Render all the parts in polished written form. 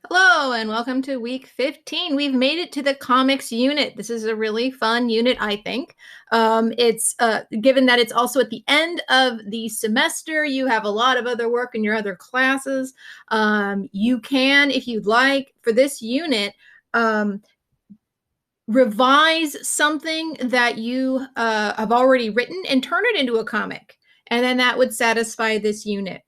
Hello and welcome to week 15. We've made it to the comics unit. This is a really fun unit, I think. It's given that it's also at the end of the semester, you have a lot of other work in your other classes. You can, if you'd like, for this unit, revise something that you have already written and turn it into a comic. And then that would satisfy this unit.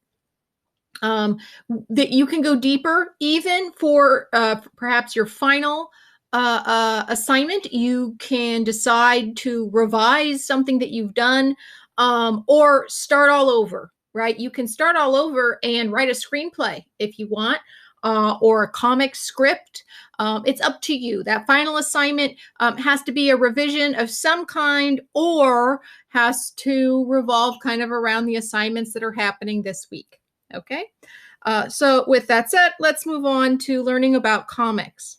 That you can go deeper even for perhaps your final assignment. You can decide to revise something that you've done, or start all over, right? You can start all over and write a screenplay if you want, or a comic script. It's up to you. That final assignment has to be a revision of some kind, or has to revolve kind of around the assignments that are happening this week. Okay, so with that said, let's move on to learning about comics.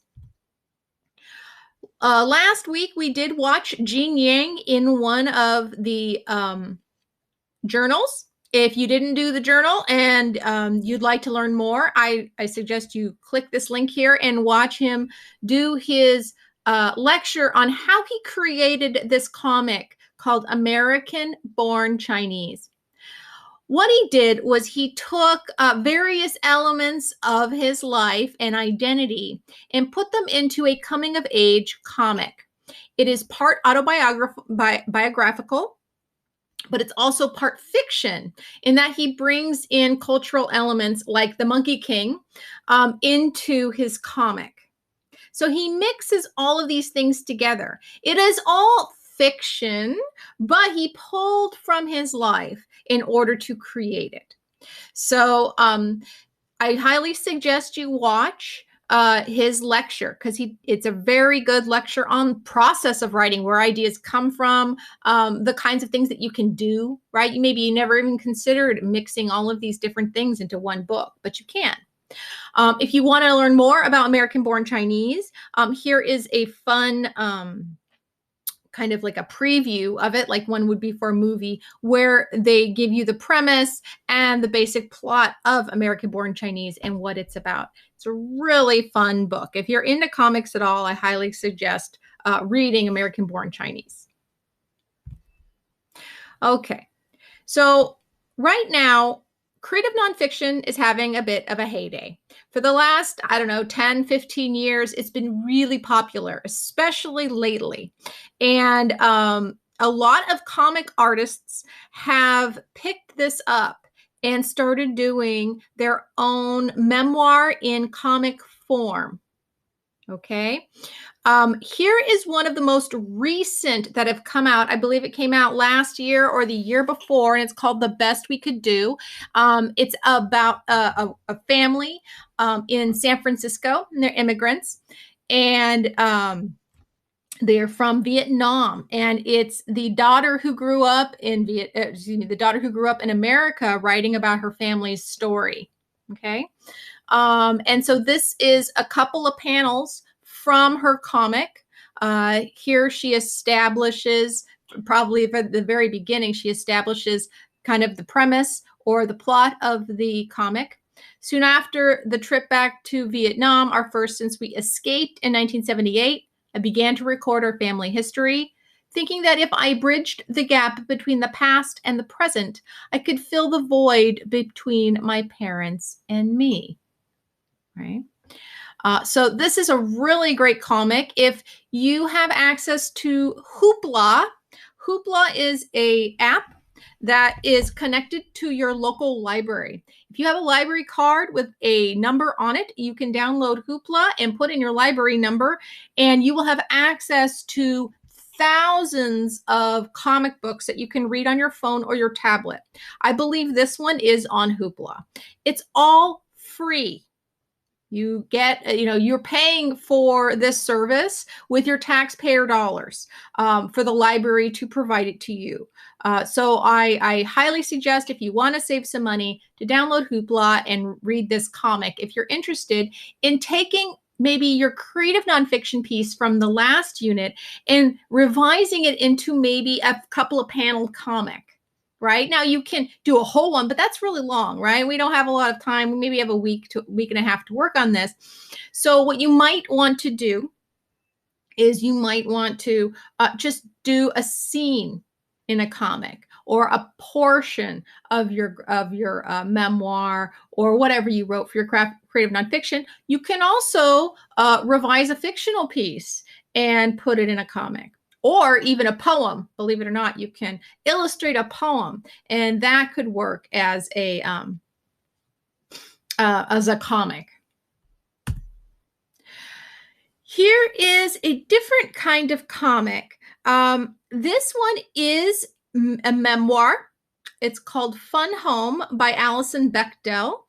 Last week, we did watch Gene Yang in one of the journals. If you didn't do the journal and you'd like to learn more, I suggest you click this link here and watch him do his lecture on how he created this comic called American Born Chinese. What he did was he took various elements of his life and identity and put them into a coming of age comic. It is part autobiographical, but it's also part fiction in that he brings in cultural elements like the Monkey King into his comic. So he mixes all of these things together. It is all fiction, but he pulled from his life in order to create it. So I highly suggest you watch his lecture, because it's a very good lecture on process of writing, where ideas come from, the kinds of things that you can do, right? Maybe you never even considered mixing all of these different things into one book, but you can. If you want to learn more about American Born Chinese, here is a fun kind of like a preview of it, like one would be for a movie, where they give you the premise and the basic plot of American Born Chinese and what it's about. It's a really fun book. If you're into comics at all, I highly suggest reading American Born Chinese. Okay, so right now, creative nonfiction is having a bit of a heyday. For the last, 10, 15 years, it's been really popular, especially lately. And a lot of comic artists have picked this up and started doing their own memoir in comic form. Okay. Here is one of the most recent that have come out. I believe it came out last year or the year before, and it's called The Best We Could Do. It's about a family in San Francisco, and they're immigrants, and they're from Vietnam, and it's the daughter who grew up in the daughter who grew up in America, writing about her family's story. Okay. And so this is a couple of panels from her comic. Here she establishes, probably at the very beginning, she establishes kind of the premise or the plot of the comic. Soon after the trip back to Vietnam, our first since we escaped in 1978, I began to record our family history, thinking that if I bridged the gap between the past and the present, I could fill the void between my parents and me. Right? So this is a really great comic. If you have access to Hoopla, Hoopla is an app that is connected to your local library. If you have a library card with a number on it, you can download Hoopla and put in your library number, and you will have access to thousands of comic books that you can read on your phone or your tablet. I believe this one is on Hoopla. It's all free. You get, you're paying for this service with your taxpayer dollars for the library to provide it to you. So I highly suggest, if you want to save some money, to download Hoopla and read this comic if you're interested in taking maybe your creative nonfiction piece from the last unit and revising it into maybe a couple of panel comic. right? Now you can do a whole one, but that's really long, right? We don't have a lot of time. We maybe have a week and a half to work on this. So what you might want to do is you might want to just do a scene in a comic or a portion of your memoir or whatever you wrote for your creative nonfiction. You can also revise a fictional piece and put it in a comic, or even a poem. Believe it or not, you can illustrate a poem, and that could work as a comic. Here is a different kind of comic. This one is a memoir. It's called Fun Home by Alison Bechdel.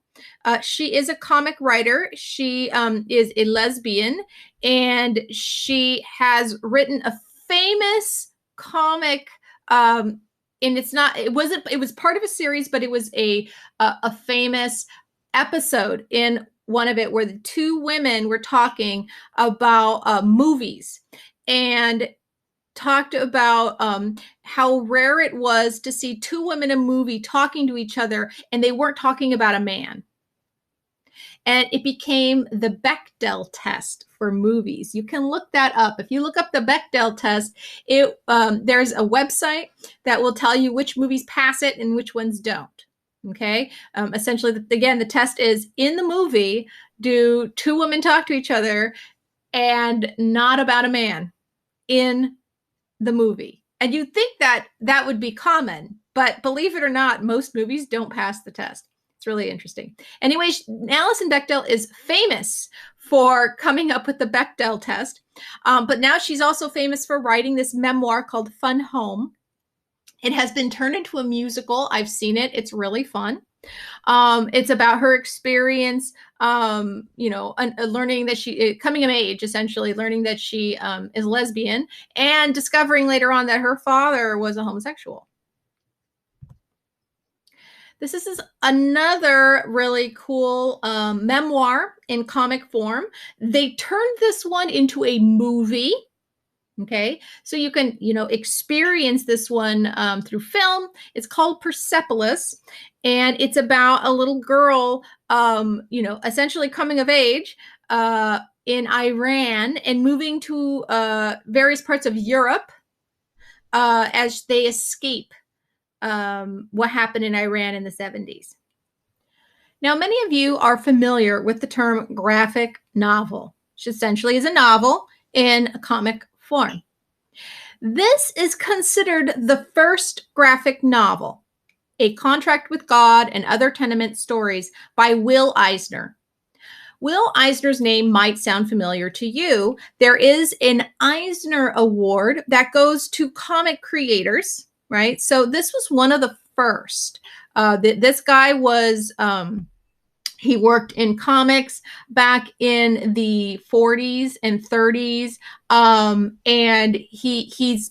She is a comic writer. She is a lesbian, and she has written a famous comic. And it was part of a series, but it was a famous episode in one of it where the two women were talking about movies and talked about how rare it was to see two women in a movie talking to each other and they weren't talking about a man. And it became the Bechdel test for movies. You can look that up. If you look up the Bechdel test, there's a website that will tell you which movies pass it and which ones don't. Okay. Essentially, again, the test is, in the movie, do two women talk to each other and not about a man in the movie? And you'd think that that would be common, but believe it or not, most movies don't pass the test. It's really interesting. Anyway, Alison Bechdel is famous for coming up with the Bechdel test, but now she's also famous for writing this memoir called Fun Home. It has been turned into a musical. I've seen it. It's really fun. It's about her experience, learning that coming of age, essentially learning that she is lesbian, and discovering later on that her father was a homosexual. This is another really cool memoir in comic form. They turned this one into a movie. Okay, so you can, experience this one through film. It's called Persepolis, and it's about a little girl, essentially coming of age in Iran and moving to various parts of Europe as they escape what happened in Iran in the 70s. Now, many of you are familiar with the term graphic novel, which essentially is a novel in a comic form. This is considered the first graphic novel, A Contract with God and Other Tenement Stories by Will Eisner. Will Eisner's name might sound familiar to you. There is an Eisner Award that goes to comic creators, right? So this was one of the first. This guy was... he worked in comics back in the 40s and 30s, and he's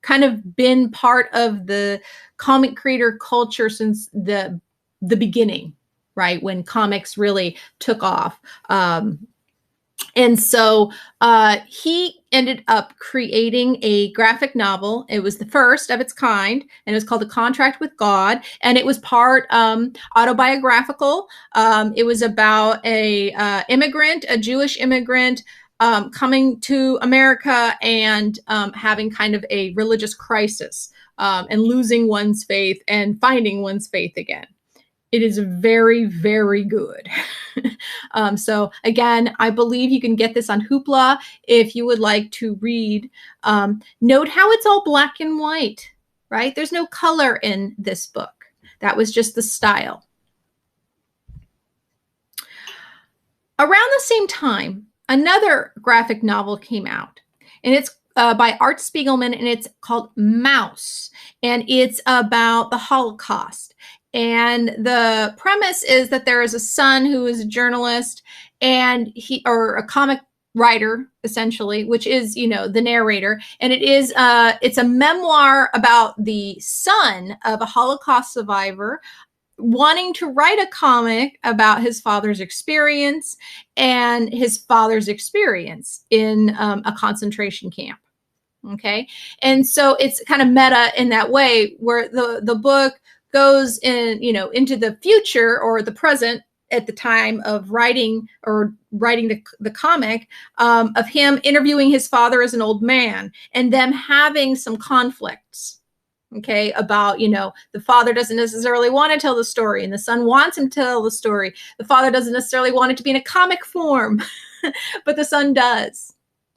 kind of been part of the comic creator culture since the beginning, right, when comics really took off. And so he ended up creating a graphic novel. It was the first of its kind, and it was called A Contract with God. And it was part autobiographical. It was about a Jewish immigrant, coming to America and having kind of a religious crisis and losing one's faith and finding one's faith again. It is very, very good. So again, I believe you can get this on Hoopla if you would like to read. Note how it's all black and white, right? There's no color in this book. That was just the style. Around the same time, another graphic novel came out, and it's by Art Spiegelman, and it's called Maus, and it's about the Holocaust. And the premise is that there is a son who is a journalist or a comic writer, essentially, which is, the narrator. And it's a memoir about the son of a Holocaust survivor wanting to write a comic about his father's experience and his father's experience in a concentration camp. Okay. And so it's kind of meta in that way, where the book goes in, into the future or the present at the time of writing the comic, of him interviewing his father as an old man and them having some conflicts. Okay, about, the father doesn't necessarily want to tell the story and the son wants him to tell the story. The father doesn't necessarily want it to be in a comic form, but the son does.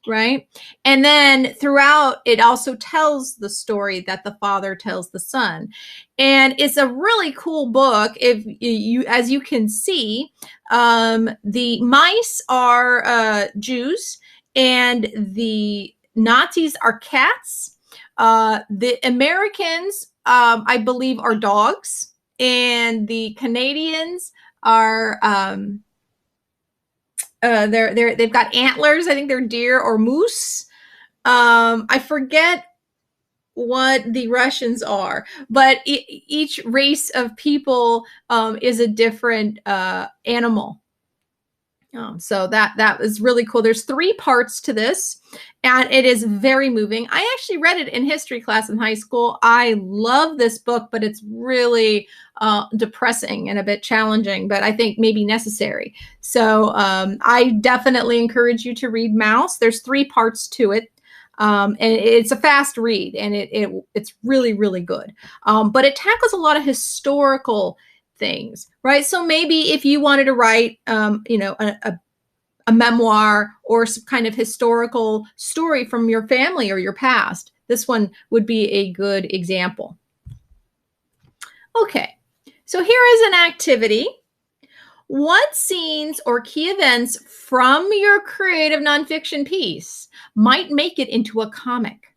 Right. And then throughout, it also tells the story that the father tells the son. And it's a really cool book. If you, as you can see, the mice are Jews and the Nazis are cats. The Americans, I believe, are dogs, and the Canadians are, they've got antlers. I think they're deer or moose. I forget what the Russians are, but each race of people is a different animal. So that was really cool. There's 3 parts to this, and it is very moving. I actually read it in history class in high school. I love this book, but it's really depressing and a bit challenging, but I think maybe necessary. So I definitely encourage you to read Maus. There's 3 parts to it. And it's a fast read, and it's really, really good. But it tackles a lot of historical things, right? So maybe if you wanted to write, a memoir or some kind of historical story from your family or your past, this one would be a good example. Okay, so here is an activity. What scenes or key events from your creative nonfiction piece might make it into a comic?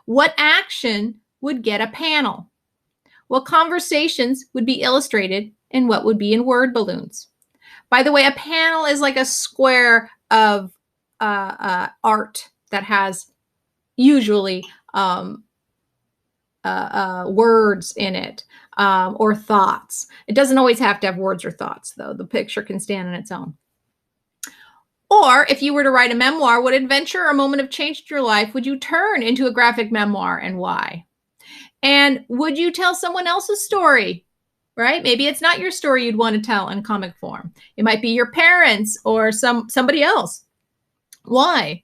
What action would get a panel? What conversations would be illustrated, and what would be in word balloons? By the way, a panel is like a square of art that has usually words in it, or thoughts. It doesn't always have to have words or thoughts, though. The picture can stand on its own. Or if you were to write a memoir, what adventure or moment of change in your life would you turn into a graphic memoir, and why? And would you tell someone else's story, right? Maybe it's not your story you'd want to tell in comic form. It might be your parents or somebody else. Why?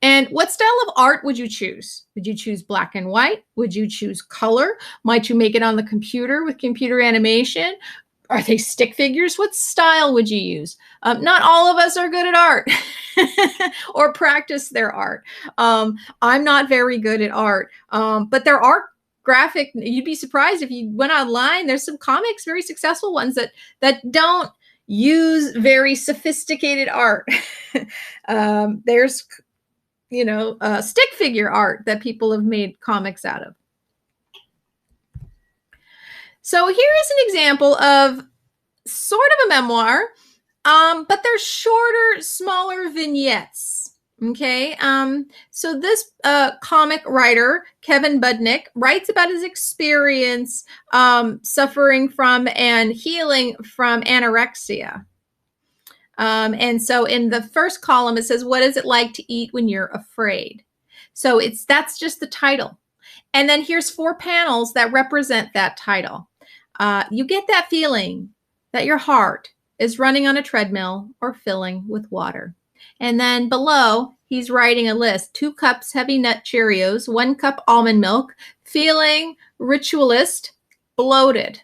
And what style of art would you choose? Would you choose black and white? Would you choose color? Might you make it on the computer with computer animation? Are they stick figures? What style would you use? Not all of us are good at art or practice their art. I'm not very good at art, but there are graphic. You'd be surprised if you went online. There's some comics, very successful ones that don't use very sophisticated art. There's stick figure art that people have made comics out of. So here is an example of sort of a memoir, but they're shorter, smaller vignettes. Okay, so this comic writer, Kevin Budnick, writes about his experience suffering from and healing from anorexia. And so in the first column, it says, what is it like to eat when you're afraid? So that's just the title. And then here's 4 panels that represent that title. You get that feeling that your heart is running on a treadmill or filling with water. And then below, he's writing a list: 2 cups Heavy Nut Cheerios, 1 cup almond milk, feeling ritualist, bloated.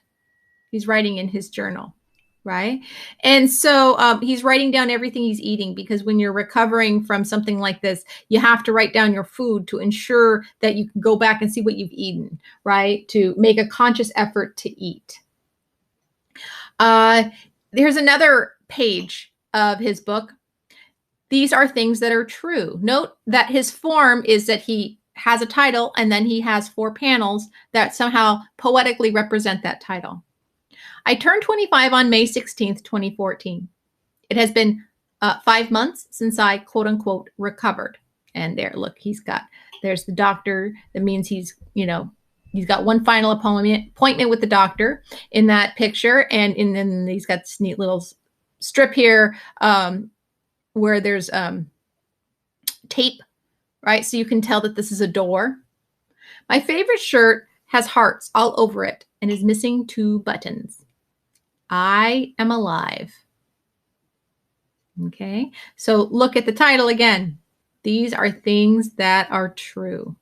He's writing in his journal, right? And so he's writing down everything he's eating, because when you're recovering from something like this, you have to write down your food to ensure that you can go back and see what you've eaten, right? To make a conscious effort to eat. There's another page of his book. These are things that are true. Note that his form is that he has a title and then he has 4 panels that somehow poetically represent that title. I turned 25 on May 16th, 2014. It has been 5 months since I, quote unquote, recovered. And there, look, there's the doctor. That means he's got one final appointment with the doctor in that picture. And then he's got this neat little strip here where there's tape right? So you can tell that this is a door. My favorite shirt has hearts all over it and is missing 2 buttons. I am alive. Okay, so look at the title again. These are things that are true.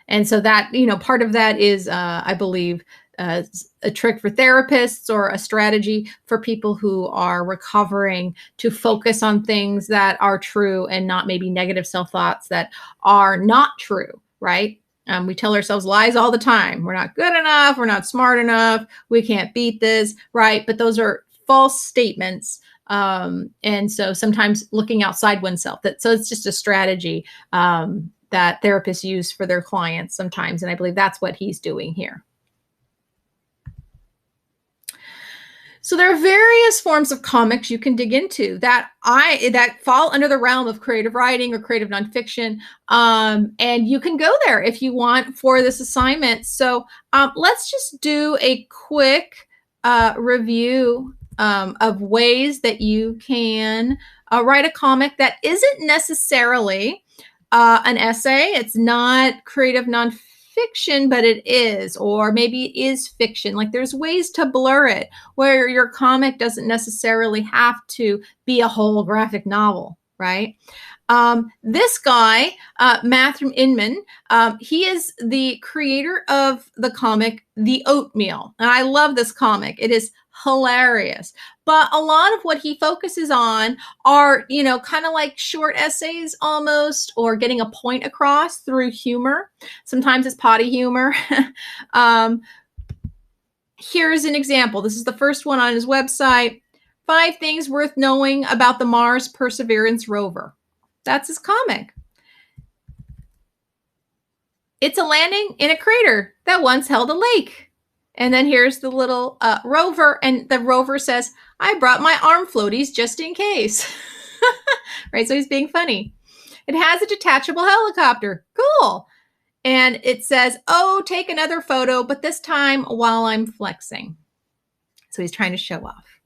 And so that, part of that is, I believe, a trick for therapists or a strategy for people who are recovering to focus on things that are true and not maybe negative self-thoughts that are not true, right? We tell ourselves lies all the time. We're not good enough. We're not smart enough. We can't beat this, right? But those are false statements. And so sometimes looking outside oneself, so it's just a strategy that therapists use for their clients sometimes. And I believe that's what he's doing here. So there are various forms of comics you can dig into that fall under the realm of creative writing or creative nonfiction. And you can go there if you want for this assignment. So let's just do a quick review of ways that you can write a comic that isn't necessarily an essay. It's not creative nonfiction, but it is, or maybe it is fiction. Like there's ways to blur it where your comic doesn't necessarily have to be a whole graphic novel, right? This guy, Matthew Inman, he is the creator of the comic The Oatmeal. And I love this comic. It is hilarious. But a lot of what he focuses on are, kind of like short essays almost, or getting a point across through humor. Sometimes it's potty humor. Here's an example. This is the first one on his website. 5 things worth knowing about the Mars Perseverance rover. That's his comic. It's a landing in a crater that once held a lake. And then here's the little rover, and the rover says, I brought my arm floaties just in case. Right, so he's being funny. It has a detachable helicopter. Cool. And it says, oh, take another photo, but this time while I'm flexing. So he's trying to show off.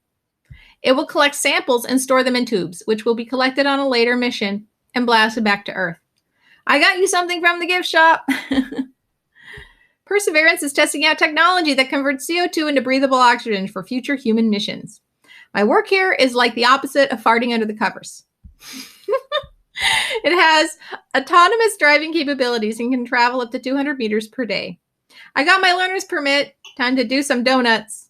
It will collect samples and store them in tubes, which will be collected on a later mission and blasted back to Earth. I got you something from the gift shop. Perseverance is testing out technology that converts CO2 into breathable oxygen for future human missions. My work here is like the opposite of farting under the covers. It has autonomous driving capabilities and can travel up to 200 meters per day. I got my learner's permit. Time to do some donuts.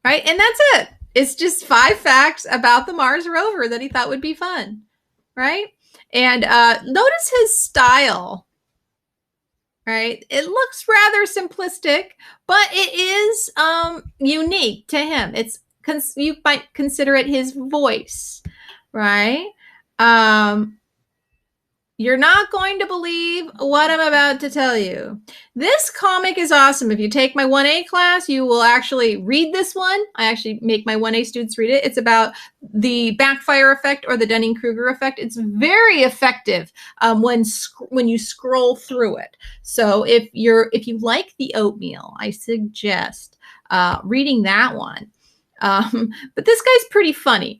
Right? And that's it. It's just 5 facts about the Mars rover that he thought would be fun. Right? And notice his style. Right? It looks rather simplistic, but it is unique to him. You might consider it his voice. Right? You're not going to believe what I'm about to tell you. This comic is awesome. If you take my 1A class, you will actually read this one. I actually make my 1A students read it. It's about the backfire effect or the Dunning-Kruger effect. It's very effective when you scroll through it. So if you like The Oatmeal, I suggest reading that one. But this guy's pretty funny.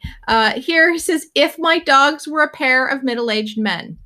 Here he says, if my dogs were a pair of middle-aged men.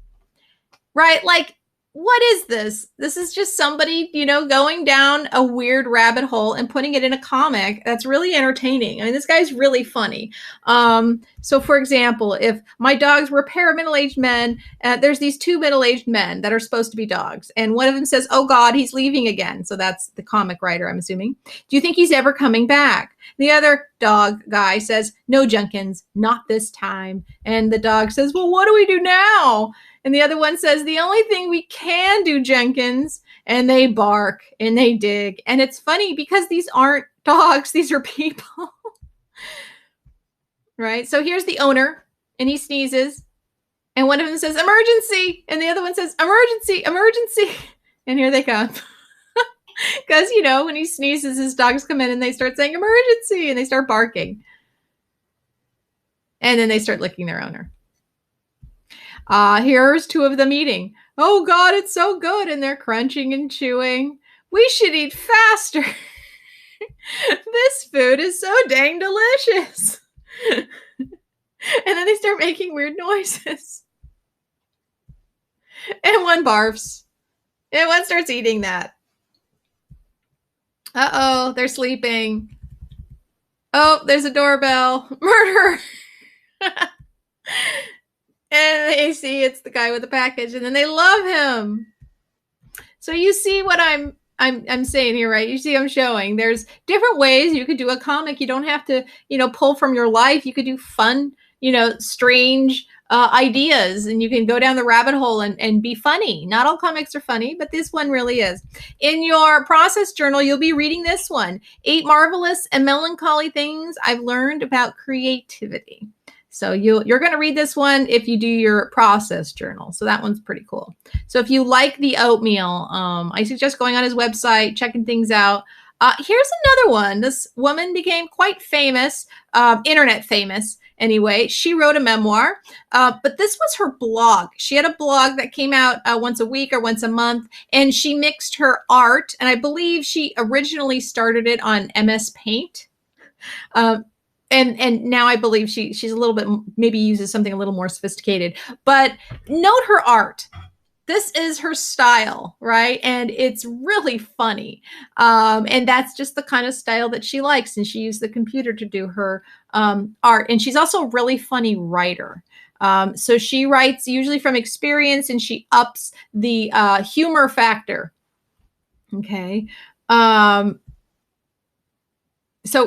Right? Like, what is this? This is just somebody, going down a weird rabbit hole and putting it in a comic that's really entertaining. I mean, this guy's really funny. So, for example, if my dogs were a pair of middle-aged men, there's these 2 middle-aged men that are supposed to be dogs. And one of them says, oh, God, he's leaving again. So that's the comic writer, I'm assuming. Do you think he's ever coming back? The other dog guy says, no, Junkins, not this time. And the dog says, well, what do we do now? And the other one says, the only thing we can do, Jenkins. And they bark and they dig. And it's funny because these aren't dogs. These are people. Right? So here's the owner and he sneezes. And one of them says, emergency. And the other one says, emergency, emergency. And here they come. Because, when he sneezes, his dogs come in and they start saying emergency and they start barking. And then they start licking their owner. Here's 2 of them eating. Oh, God, it's so good. And they're crunching and chewing. We should eat faster. This food is so dang delicious. And then they start making weird noises. And one barfs. And one starts eating that. Uh-oh, they're sleeping. Oh, there's a doorbell. Murder. And they see it's the guy with the package, and then they love him. So you see what I'm saying here, right? You see I'm showing there's different ways you could do a comic. You don't have to, pull from your life. You could do fun, strange ideas, and you can go down the rabbit hole and be funny. Not all comics are funny, but this one really is. In your process journal, you'll be reading this one, 8 Marvelous and Melancholy Things I've Learned About Creativity. So you're going to read this one if you do your process journal. So that one's pretty cool. So if you like the oatmeal, I suggest going on his website, checking things out. Here's another one. This woman became quite famous, internet famous anyway. She wrote a memoir, but this was her blog. She had a blog that came out once a week or once a month, and she mixed her art. And I believe she originally started it on MS Paint. And now I believe she's a little bit, maybe uses something a little more sophisticated, but note her art. This is her style, right? And it's really funny. And that's just the kind of style that she likes. And she used the computer to do her art. And she's also a really funny writer. So she writes usually from experience, and she ups the humor factor. Okay. So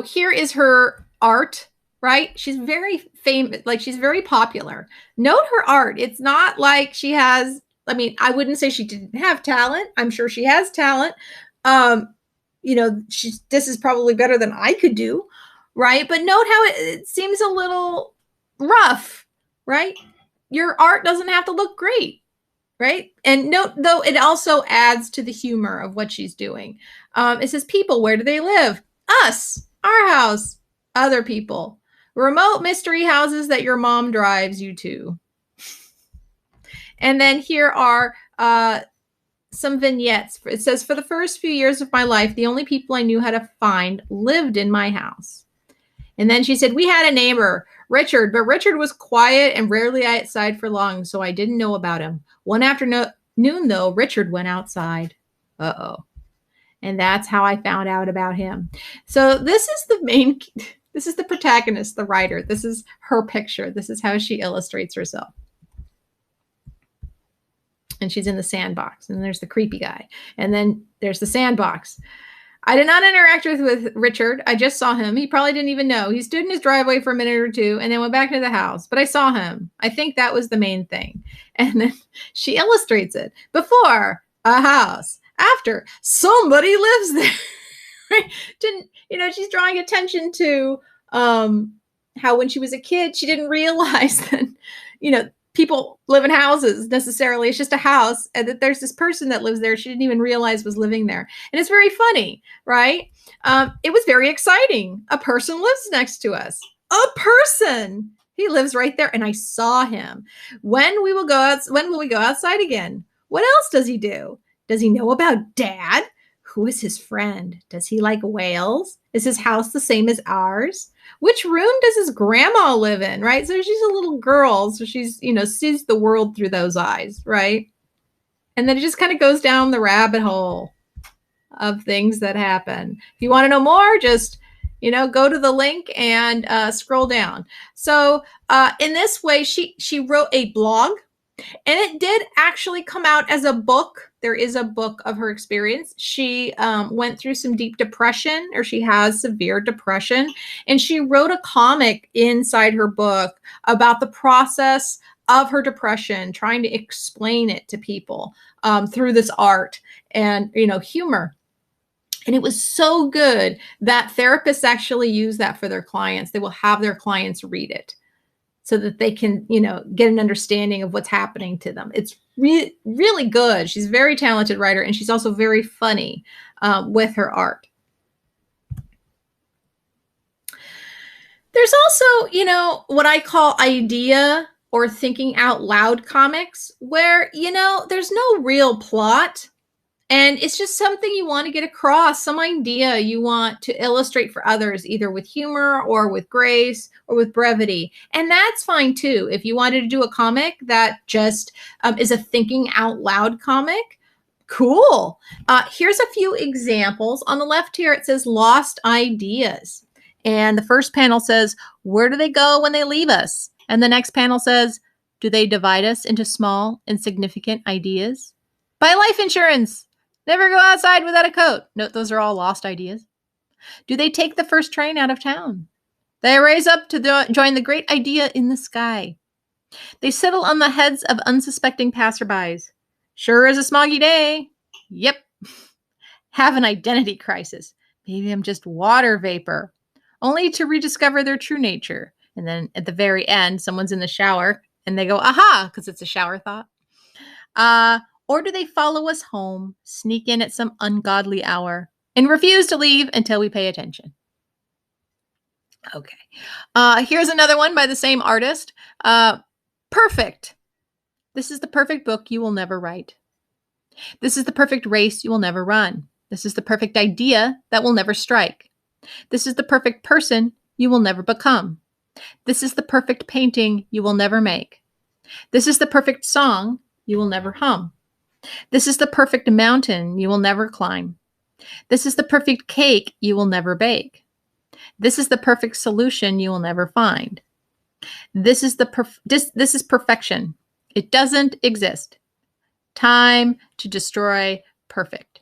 here is her art, right? She's very famous, like she's very popular. Note her art. It's not like she has, I wouldn't say she didn't have talent. I'm sure she has talent. This is probably better than I could do, right? But note how it seems a little rough, right? Your art doesn't have to look great, right? And note, though, it also adds to the humor of what she's doing. It says, people, where do they live? Us, our house, other people, remote mystery houses that your mom drives you to. And then here are some vignettes. It says, for the first few years of my life, the only people I knew how to find lived in my house. And then she said, we had a neighbor, Richard, but Richard was quiet and rarely outside for long, so I didn't know about him. One afternoon, though, Richard went outside. Uh-oh. And that's how I found out about him. So this is this is the protagonist, the writer. This is her picture. This is how she illustrates herself. And she's in the sandbox. And there's the creepy guy. And then there's the sandbox. I did not interact with Richard. I just saw him. He probably didn't even know. He stood in his driveway for a minute or two and then went back to the house. But I saw him. I think that was the main thing. And then she illustrates it. Before, a house. After, somebody lives there. She's drawing attention to how when she was a kid, she didn't realize that, people live in houses necessarily. It's just a house, and that there's this person that lives there she didn't even realize was living there. And it's very funny, right? It was very exciting. A person lives next to us. A person. He lives right there, and I saw him. When will we go outside again? What else does he do? Does he know about Dad? Who is his friend? Does he like whales? Is his house the same as ours? Which room does his grandma live in, right? So she's a little girl, so she's, sees the world through those eyes, right? And then it just kind of goes down the rabbit hole of things that happen. If you want to know more, just, go to the link and scroll down. So in this way, she wrote a blog. And it did actually come out as a book. There is a book of her experience. She went through some deep depression, or she has severe depression. And she wrote a comic inside her book about the process of her depression, trying to explain it to people through this art and, humor. And it was so good that therapists actually use that for their clients. They will have their clients read it, so that they can, get an understanding of what's happening to them. It's really good. She's a very talented writer, and she's also very funny with her art. There's also, what I call idea or thinking out loud comics, where, there's no real plot. And it's just something you want to get across, some idea you want to illustrate for others, either with humor or with grace or with brevity. And that's fine too. If you wanted to do a comic that just is a thinking out loud comic, cool. Here's a few examples. On the left here, it says lost ideas. And the first panel says, where do they go when they leave us? And the next panel says, do they divide us into small, insignificant ideas? Buy life insurance. Never go outside without a coat. Note those are all lost ideas. Do they take the first train out of town? They raise up to join the great idea in the sky. They settle on the heads of unsuspecting passerbys. Sure is a smoggy day. Yep. Have an identity crisis. Maybe I'm just water vapor. Only to rediscover their true nature. And then at the very end, someone's in the shower and they go, aha, because it's a shower thought. Or do they follow us home, sneak in at some ungodly hour, and refuse to leave until we pay attention? Okay. Here's another one by the same artist. Perfect. This is the perfect book you will never write. This is the perfect race you will never run. This is the perfect idea that will never strike. This is the perfect person you will never become. This is the perfect painting you will never make. This is the perfect song you will never hum. This is the perfect mountain you will never climb. This is the perfect cake you will never bake. This is the perfect solution you will never find. This is this is perfection. It doesn't exist. Time to destroy perfect.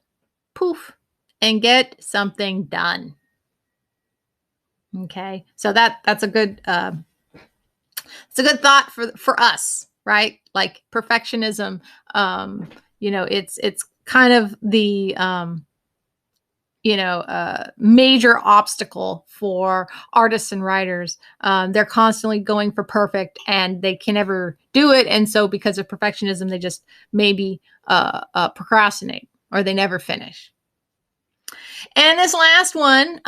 Poof, and get something done. Okay, so that's a good it's a good thought for us, right? Like perfectionism. It's kind of the major obstacle for artists and writers. They're constantly going for perfect and they can never do it. And so because of perfectionism, they just maybe procrastinate or they never finish. And this last one,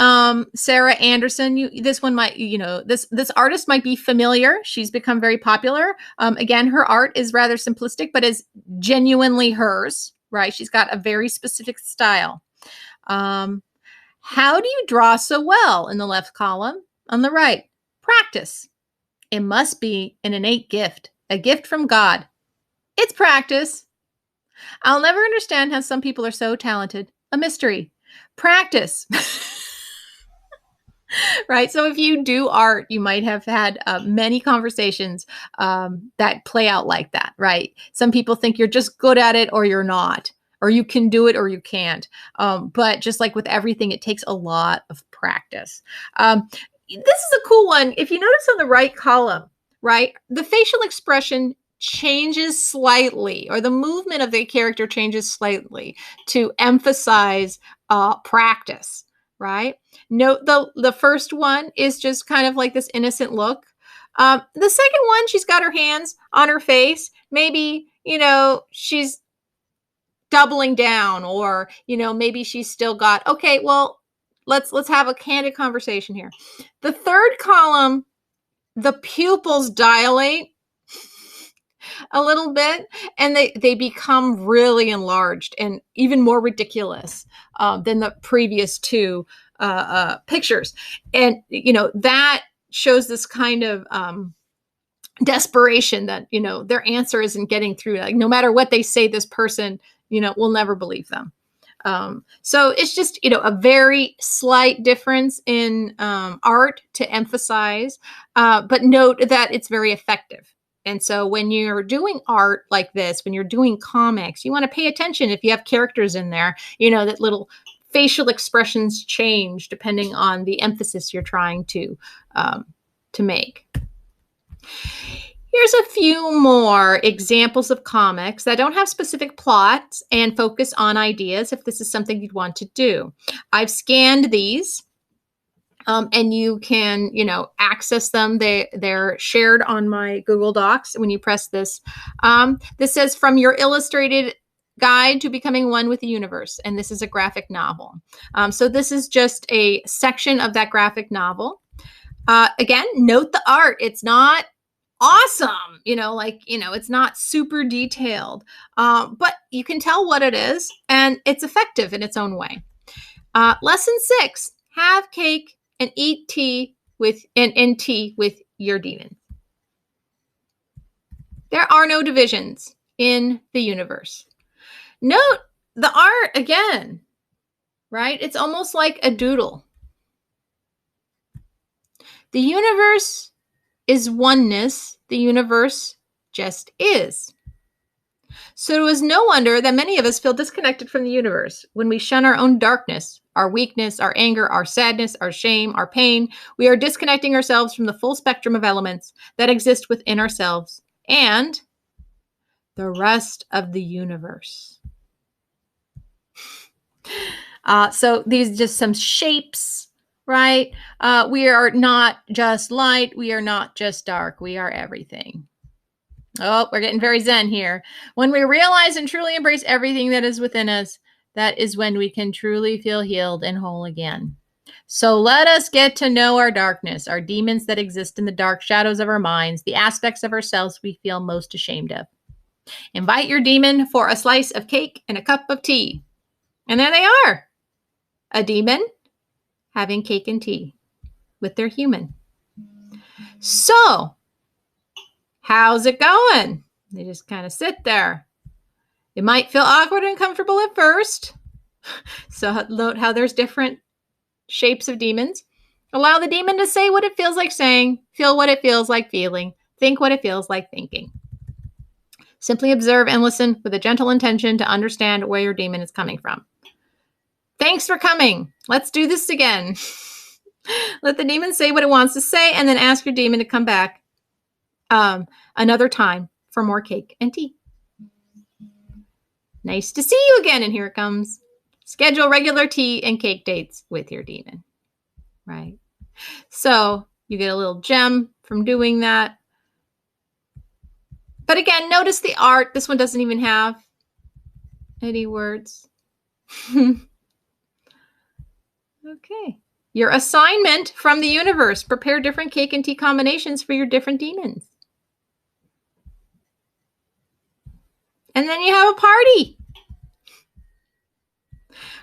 Sarah Anderson, this one might, this artist might be familiar. She's become very popular. Again, her art is rather simplistic, but is genuinely hers, right? She's got a very specific style. How do you draw so well? In the left column. On the right, practice. It must be an innate gift, a gift from God. It's practice. I'll never understand how some people are so talented. A mystery. Practice. Right? So if you do art, you might have had many conversations that play out like that, right? Some people think you're just good at it or you're not, or you can do it or you can't. But just like with everything, it takes a lot of practice. This is a cool one. If you notice on the right column, right, the facial expression changes slightly, or the movement of the character changes slightly to emphasize practice, right? Note the first one is just kind of like this innocent look. The second one, she's got her hands on her face. Maybe, she's doubling down, or, maybe she's still got, okay, well, let's have a candid conversation here. The third column, the pupils dilate a little bit and they become really enlarged and even more ridiculous than the previous two pictures. And, that shows this kind of desperation that, their answer isn't getting through. Like, no matter what they say, this person, will never believe them. So it's just, a very slight difference in art to emphasize, but note that it's very effective. And so when you're doing art like this, when you're doing comics, you want to pay attention if you have characters in there, that little facial expressions change depending on the emphasis you're trying to make. Here's a few more examples of comics that don't have specific plots and focus on ideas if this is something you'd want to do. I've scanned these. And you can, access them. They're shared on my Google Docs when you press this. This says, from your illustrated guide to becoming one with the universe. And this is a graphic novel. So this is just a section of that graphic novel. Again, note the art. It's not awesome, it's not super detailed, but you can tell what it is. and it's effective in its own way. Lesson 6, have cake and eat tea with tea with your demon. There are no divisions in the universe. Note the art again, right? It's almost like a doodle. The universe is oneness. The universe just is. So it is no wonder that many of us feel disconnected from the universe. When we shun our own darkness, our weakness, our anger, our sadness, our shame, our pain, we are disconnecting ourselves from the full spectrum of elements that exist within ourselves and the rest of the universe. So these are just some shapes, right? We are not just light. We are not just dark. We are everything. Oh, we're getting very zen here. When we realize and truly embrace everything that is within us, that is when we can truly feel healed and whole again. So let us get to know our darkness, our demons that exist in the dark shadows of our minds, the aspects of ourselves we feel most ashamed of. Invite your demon for a slice of cake and a cup of tea. And there they are. A demon having cake and tea with their human. So, how's it going? They just kind of sit there. It might feel awkward and uncomfortable at first. So note how there's different shapes of demons. Allow the demon to say what it feels like saying, feel what it feels like feeling, think what it feels like thinking. Simply observe and listen with a gentle intention to understand where your demon is coming from. Thanks for coming. Let's do this again. Let the demon say what it wants to say and then ask your demon to come back another time for more cake and tea. Nice to see you again. And here it comes. Schedule regular tea and cake dates with your demon. Right? So you get a little gem from doing that. But again, notice the art. This one doesn't even have any words. Okay. Your assignment from the universe. Prepare different cake and tea combinations for your different demons. And then you have a party.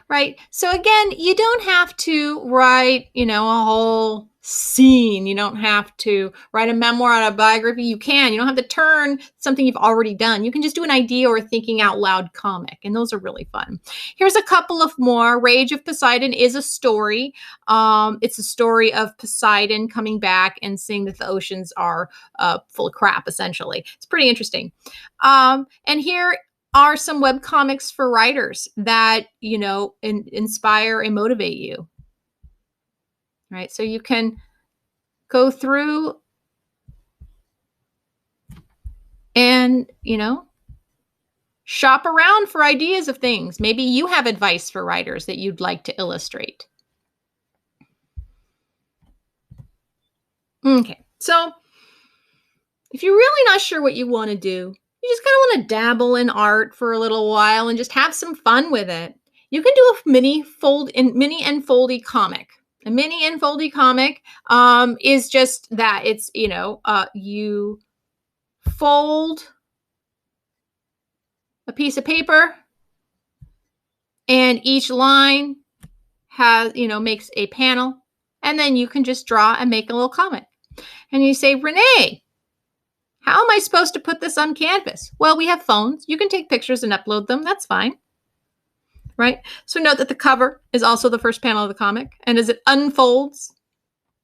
Right? So again, you don't have to write, a whole scene. You don't have to write a memoir, autobiography. You can. You don't have to turn something you've already done. You can just do an idea or thinking out loud comic, and those are really fun. Here's a couple of more. Rage of Poseidon is a story. It's a story of Poseidon coming back and seeing that the oceans are full of crap, essentially. It's pretty interesting. And here are some webcomics for writers that, inspire and motivate you. Right? So you can go through and, shop around for ideas of things. Maybe you have advice for writers that you'd like to illustrate. Okay. So if you're really not sure what you want to do, you just kind of want to dabble in art for a little while and just have some fun with it. You can do a mini and foldy comic. A mini and foldy comic is just that. It's, you fold a piece of paper and each line has, makes a panel, and then you can just draw and make a little comic. And you say, Renee, how am I supposed to put this on canvas? Well, we have phones. You can take pictures and upload them. That's fine. Right? So note that the cover is also the first panel of the comic. And as it unfolds,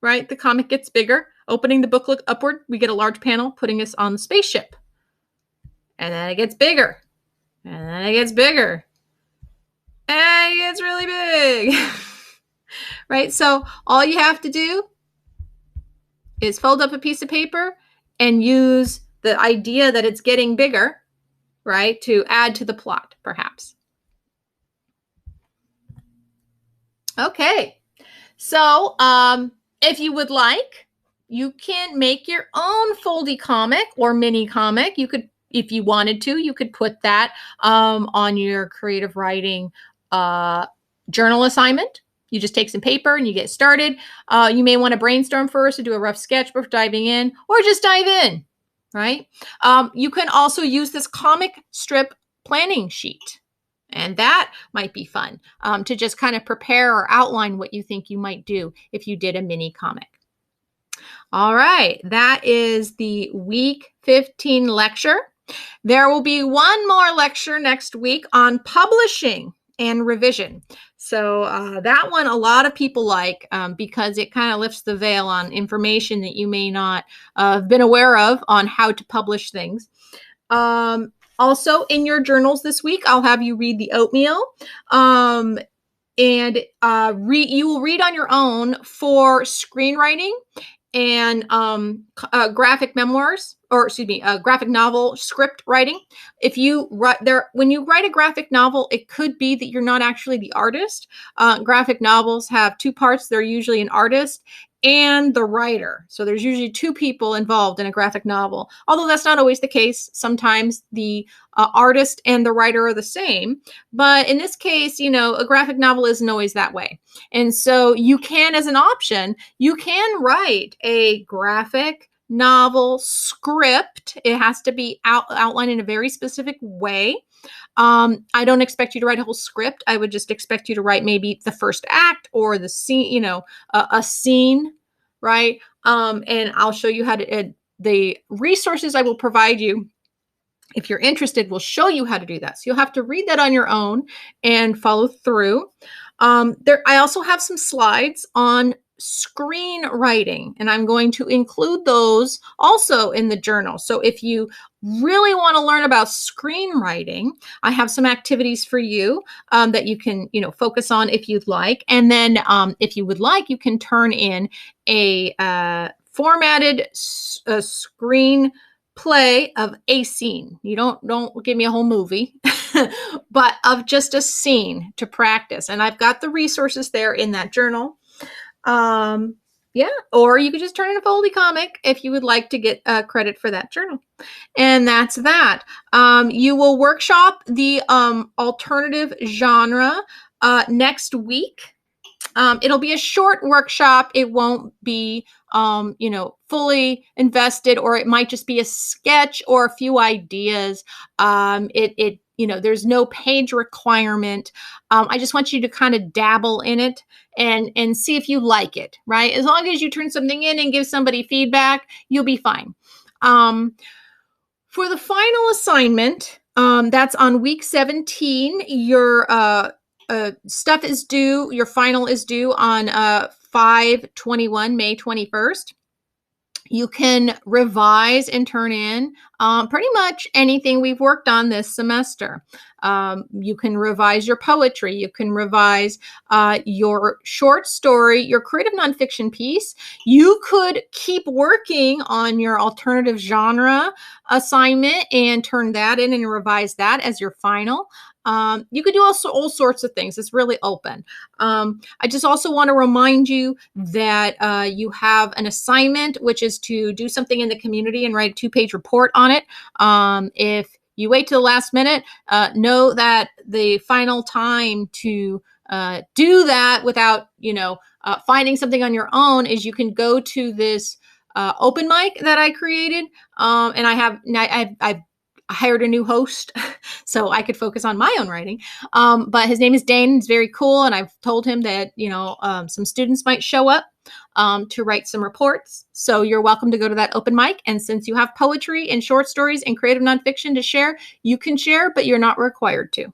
right, the comic gets bigger. Opening the booklet upward, we get a large panel putting us on the spaceship. And then it gets bigger. And then it gets bigger. And it gets really big. Right? So all you have to do is fold up a piece of paper and use the idea that it's getting bigger, right, to add to the plot, perhaps. Okay. So if you would like, you can make your own foldy comic or mini comic. You could, if you wanted to, you could put that on your creative writing journal assignment. You just take some paper and you get started. You may want to brainstorm first to do a rough sketch before diving in, or just dive in, right? You can also use this comic strip planning sheet, And that might be fun to just kind of prepare or outline what you think you might do if you did a mini comic. All right, that is the week 15 lecture. There will be one more lecture next week on publishing and revision. So that one a lot of people like because it kind of lifts the veil on information that you may not have been aware of on how to publish things. Also, in your journals this week, I'll have you read The Oatmeal. And you will read on your own for screenwriting and graphic memoirs, or excuse me, graphic novel script writing. If you write there, when you write a graphic novel, it could be that you're not actually the artist. Graphic novels have two parts. They're usually an artist and the writer. So there's usually two people involved in a graphic novel, although that's not always the case. Sometimes the artist and the writer are the same. But in this case, a graphic novel isn't always that way. And so you can, as an option, you can write a graphic novel script. It has to be outlined in a very specific way. I don't expect you to write a whole script. I would just expect you to write maybe the first act or the scene, a scene, right? And I'll show you how to, the resources I will provide you, if you're interested, will show you how to do that. So you'll have to read that on your own and follow through. I also have some slides on screenwriting, and I'm going to include those also in the journal. So if you really want to learn about screenwriting, I have some activities for you that you can, focus on if you'd like. And then if you would like, you can turn in a formatted screen play of a scene. You don't give me a whole movie, but of just a scene to practice. And I've got the resources there in that journal. Yeah, or you could just turn in a Foldy comic if you would like to get credit for that journal. And that's that. You will workshop the alternative genre next week. It'll be a short workshop. It won't be, fully invested, or it might just be a sketch or a few ideas. There's no page requirement. I just want you to kind of dabble in it and see if you like it, right? As long as you turn something in and give somebody feedback, you'll be fine. For the final assignment, that's on week 17, your stuff is due, your final is due on 5/21, May 21st. You can revise and turn in pretty much anything we've worked on this semester. You can revise your poetry. You can revise your short story, your creative nonfiction piece. You could keep working on your alternative genre assignment and turn that in and revise that as your final. You could do all sorts of things. It's really open. I just also want to remind you that you have an assignment, which is to do something in the community and write a 2-page report on it. If you wait till the last minute, know that the final time to do that without, finding something on your own is you can go to this open mic that I created. And I've hired a new host so I could focus on my own writing. But his name is Dane. He's very cool. And I've told him that, some students might show up to write some reports. So you're welcome to go to that open mic. And since you have poetry and short stories and creative nonfiction to share, you can share, but you're not required to.